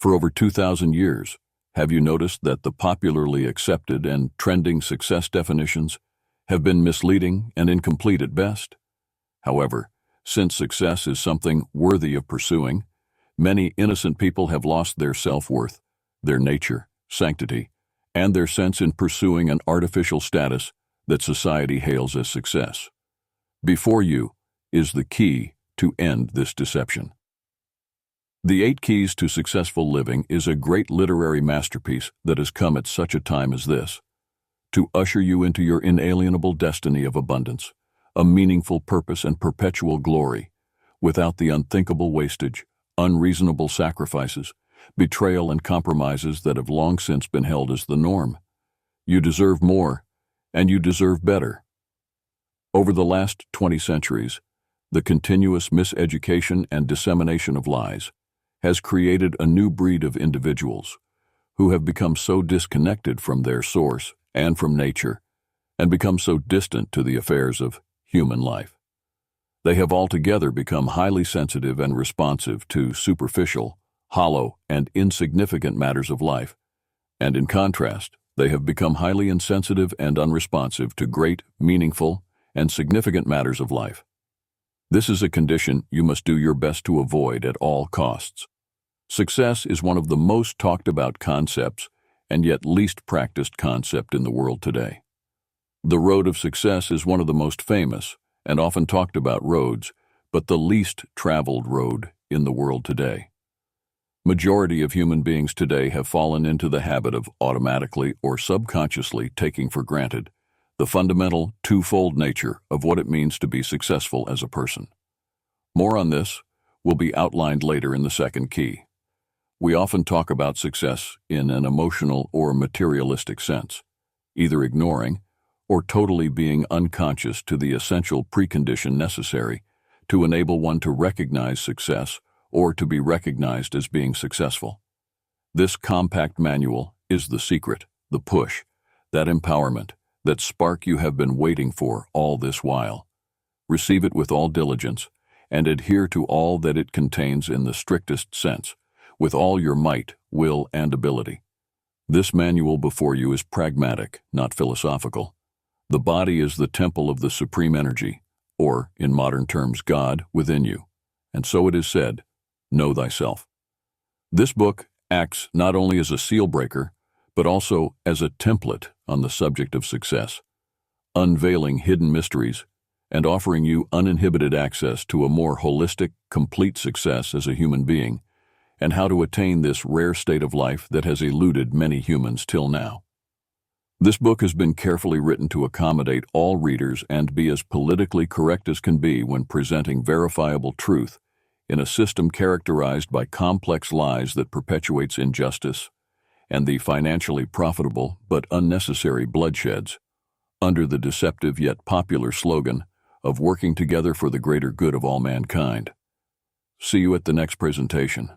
For over 2,000 years, have you noticed that the popularly accepted and trending success definitions have been misleading and incomplete at best? However, since success is something worthy of pursuing, many innocent people have lost their self-worth, their nature, sanctity, and their sense in pursuing an artificial status that society hails as success. Before you is the key to end this deception. The 8 Keys to Successful Living is a great literary masterpiece that has come at such a time as this, to usher you into your inalienable destiny of abundance, a meaningful purpose and perpetual glory, without the unthinkable wastage, unreasonable sacrifices, betrayal and compromises that have long since been held as the norm. You deserve more, and you deserve better. Over the last 20 centuries, the continuous miseducation and dissemination of lies has created a new breed of individuals who have become so disconnected from their source and from nature, and become so distant to the affairs of human life. They have altogether become highly sensitive and responsive to superficial, hollow, and insignificant matters of life, and in contrast, they have become highly insensitive and unresponsive to great, meaningful, and significant matters of life. This is a condition you must do your best to avoid at all costs. Success is one of the most talked about concepts and yet least practiced concept in the world today. The road of success is one of the most famous and often talked about roads, but the least traveled road in the world today. Majority of human beings today have fallen into the habit of automatically or subconsciously taking for granted the fundamental twofold nature of what it means to be successful as a person. More on this will be outlined later in the second key. We often talk about success in an emotional or materialistic sense, either ignoring or totally being unconscious to the essential precondition necessary to enable one to recognize success or to be recognized as being successful. This compact manual is the secret, the push, that empowerment, that spark you have been waiting for all this while. Receive it with all diligence and adhere to all that it contains in the strictest sense, with all your might, will, and ability. This manual before you is pragmatic, not philosophical. The body is the temple of the supreme energy, or, in modern terms, God within you. And so it is said, know thyself. This book acts not only as a seal breaker, but also as a template on the subject of success, unveiling hidden mysteries and offering you uninhibited access to a more holistic, complete success as a human being, and how to attain this rare state of life that has eluded many humans till now. This book has been carefully written to accommodate all readers and be as politically correct as can be when presenting verifiable truth in a system characterized by complex lies that perpetuates injustice and the financially profitable but unnecessary bloodsheds, under the deceptive yet popular slogan of working together for the greater good of all mankind. See you at the next presentation.